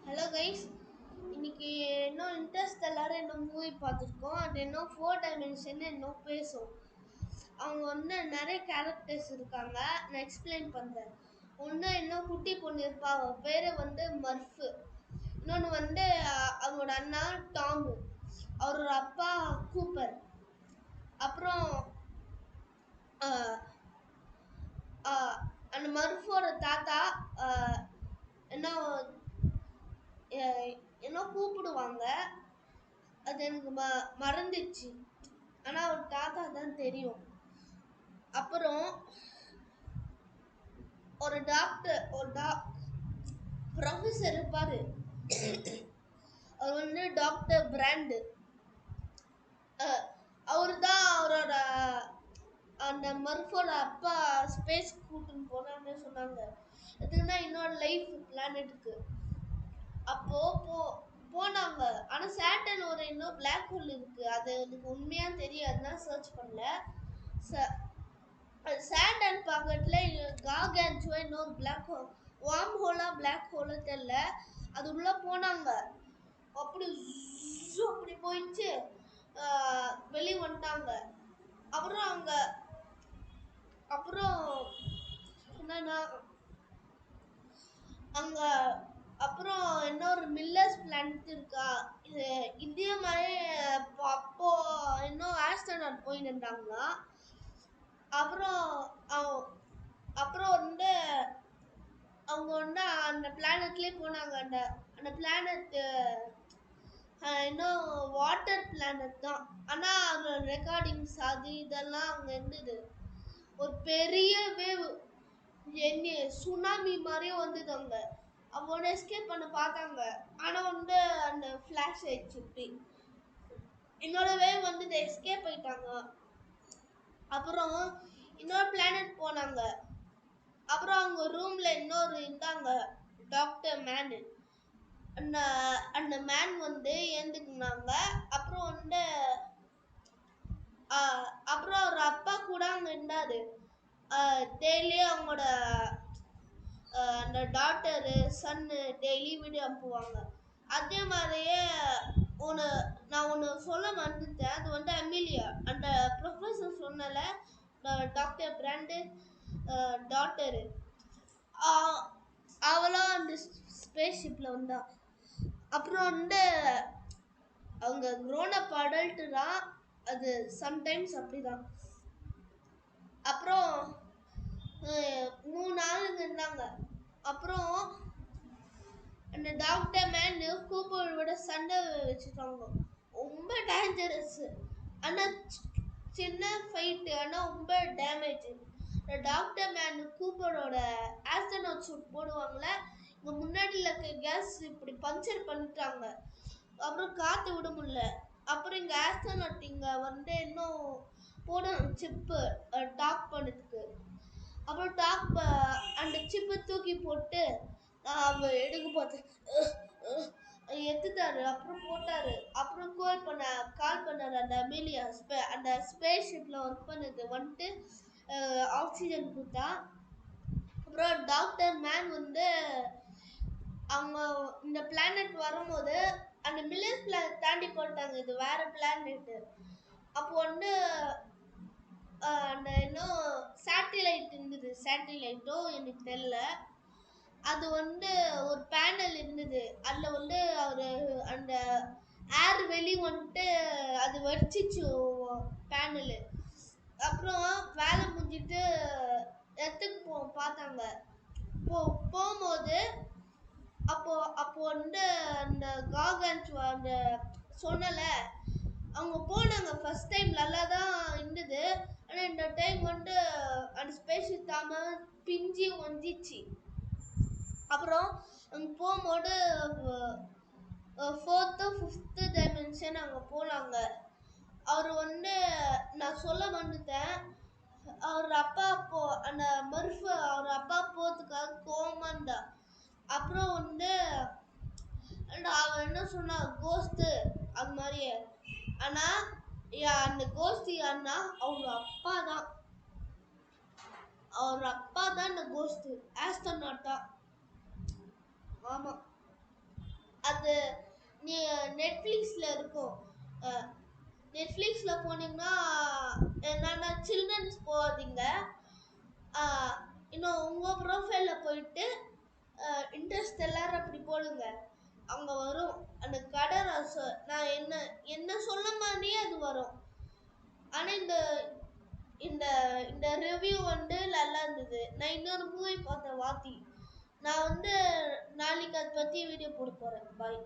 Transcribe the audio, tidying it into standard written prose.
Hello guys, இன்னைக்கு இன்னும் interest எல்லாரும் இன்னும் மூவி பார்த்துருக்கோம். அது இன்னும் 4 டைமென்ஷன் இன்னும் பேசும். அவங்க வந்து நிறைய கேரக்டர்ஸ் இருக்காங்க. நான் எக்ஸ்பிளைன் பண்ணுறேன். ஒன்று இன்னும் குட்டி பொண்ணு இருப்பா, அவள் பேர் வந்து மர்ஃபு. இன்னொன்று வந்து அவங்களோட அண்ணா டாமு, அவரோட அப்பா கூப்பர். அப்புறம் அந்த மர்ஃபோட தாத்தா என்ன என்ன கூப்பிடுவாங்க, அது எனக்கு மறந்துச்சு. ஆனா ஒரு தாத்தா தான் தெரியும். அப்புறம் ஒரு டாக்டர் ப்ரொஃபஸர் இருப்பாரு. அவர் வந்து டாக்டர் பிராண்டு. அவரு தான் அவரோட அந்த மர்ஃபோட அப்பா ஸ்பேஸ் கூட்டுன்னு போனான்னு சொன்னாங்க. எதுக்குன்னா இன்னொரு லைஃப் பிளானட்டுக்கு. அப்போ போனாங்க. ஆனா சேட்டன் ஒரு இன்னும் பிளாக் ஹோல் இருக்கு. அது எனக்கு உண்மையா தெரியாதுன்னா சர்ச் பண்ணல. சேட்டன் பக்கத்துல காகன்ஜுவா இன்னொரு பிளாக் ஹோல், வார்ம் ஹோலா பிளாக் ஹோலா தெரியல. அது உள்ள போனாங்க. அப்படி அப்படி போயிடுச்சு, வெளியே வந்துட்டாங்க. அப்புறம் என்னன்னா அங்க அப்புறம் இன்னொரு மில்லர்ஸ் பிளானட் இருக்கா. இது இதே மாதிரி அப்போ இன்னும் ஆஸ்ட்ரோநாட் போயிட்டு இருந்தாங்களா. அப்புறம் அப்புறம் வந்து அவங்க வந்து அந்த பிளானட்லயே போனாங்க. அந்த பிளானட் இன்னும் வாட்டர் பிளானட் தான். ஆனா அந்த ரெக்கார்டிங்ஸ் அது இதெல்லாம் அங்க இருந்தது. ஒரு பெரிய வேவ், என்ன சுனாமி மாதிரியே வந்தது. அவங்க எஸ்கேப் பண்ண பார்த்தாங்க. ஆனா வந்து அந்த ஃபிளாஷ் ஆயிடுச்சு. இன்னொரு வேவ் வந்து எஸ்கேப் ஆயிட்டாங்க. அப்புறம் இன்னொரு பிளானட் போனாங்க. அப்புறம் அவங்க ரூம்ல இன்னொரு இருந்தாங்க, டாக்டர் மேனு. அந்த மேன் வந்து ஏந்துக்குனாங்க. அப்புறம் வந்து அப்புறம் அவர் அப்பா கூட அங்க இருந்தாரு. டெய்லி அவங்களோட அந்த டாட்டரு சன்னு டெய்லி வீடியோ அனுப்புவாங்க. அதே மாதிரியே நான் ஒன்று சொல்ல மறந்துட்டேன். அது வந்து அமிலியா, அந்த ப்ரொஃபஸர் சொன்னல, டாக்டர் பிராண்டு டாட்டரு, அவளும் அந்த ஸ்பேஸ் ஷிப்ல வந்தா. அப்புறம் வந்து அவங்க க்ரோன் அப் அடல்ட் தான். அது சம்டைம்ஸ் அப்படிதான். அப்புறம் 3 ஆளுங்க இருந்தாங்க. அப்புறம் அந்த டாக்டர் மேன் கூப்பரோட சண்டை வச்சுட்டாங்க. ரொம்ப டேஞ்சரஸ். ஆனா சின்ன ஃபைட், ஆனா ரொம்ப டேமேஜ். டாக்டர் மேன் கூப்பரோட ஆஸ்ட்ரோநாட் சூட் போடுவாங்கல்ல, இங்க முன்னாடியில் இருக்க கேஸ் இப்படி பஞ்சர் பண்ணிட்டாங்க. அப்புறம் காற்று விட முடியல. அப்புறம் இங்கே ஆஸ்ட்ரோநாட் இங்கே வந்து இன்னும் போடும் சிப்பு டாக் பண்ணதுக்கு. அப்புறம் அந்த சிப்பை தூக்கி போட்டு அவர் எடுக்க பார்த்து எடுத்துட்டாரு. அப்புறம் போட்டாரு. அப்புறம் கால் பண்ணாரு அந்த அமேலியா, அந்த ஸ்பேஸ் ஷிப்ல ஒர்க் பண்ணது வந்துட்டு ஆக்சிஜன் கொடுத்தா. அப்புறம் டாக்டர் மேன் வந்து அவங்க இந்த பிளானட் வரும்போது அந்த மில்லர்ஸ் பிளானட் தாண்டி போட்டாங்க. இது வேற பிளானட். அப்போ வந்து அந்த இன்னும் சேட்டிலைட் இருந்தது. சேட்டிலைட்டோ எனக்கு தெரியல. அது வந்து ஒரு பேனல் இருந்தது. அதில் வந்து அவரு அந்த ஏர் வெளி வந்துட்டு அது வடிச்சிச்சு பேனலு. அப்புறம் வேலை முடிஞ்சிட்டு இடத்துக்கு பார்த்தாங்க. போகும்போது அப்போ வந்து அந்த காகன்ஸ் அந்த சொன்னல, அவங்க போனாங்க. ஃபர்ஸ்ட் டைம் நல்லா தான் இருந்தது. ஆனால் இந்த டைம் வந்து அந்த ஸ்பேஸ் தாம பிஞ்சு வந்துச்சு. அப்புறம் அங்கே போகும்போது 4th 5th டைமென்ஷன் அங்கே போனாங்க. அவர் வந்து நான் சொல்ல வந்துட்டேன். அவர் அப்பா அந்த மர்ஃபு அவர் அப்பா போகிறதுக்காக கோவமா இருந்தா. அப்புறம் வந்து அவன் என்ன சொன்னா, கோஸ்ட்டு அது மாதிரியே. ஆனா அந்த கோஸ்ட் யாருன்னா அவர் அப்பா தான். அவர் அப்பா தான் இந்த கோஸ்ட் ஆஸ்ட்ரோநாட்டா. ஆமா. நெட்ஃப்ளிக்ஸ்ல இருக்கும். நெட்ஃப்ளிக்ஸ்ல போனீங்கன்னா என்னன்னா சில்ட்ரன்ஸ் போகாதீங்க. இன்னும் உங்க ப்ரொஃபைல்ல போயிட்டு இன்டர்ஸ்டெல்லார் அப்படி போடுங்க. அங்க வரும் அந்த கடை நான் என்ன சொன்ன மாதிரியே அது வரும். ஆனா இந்த இந்த இந்த ரிவ்யூ வந்து நல்லா இருந்தது. நான் இன்னொரு மூவி பார்த்தேன் வாத்தி. நான் நாளைக்கு அதை பத்தி வீடியோ போட போறேன். பாய்.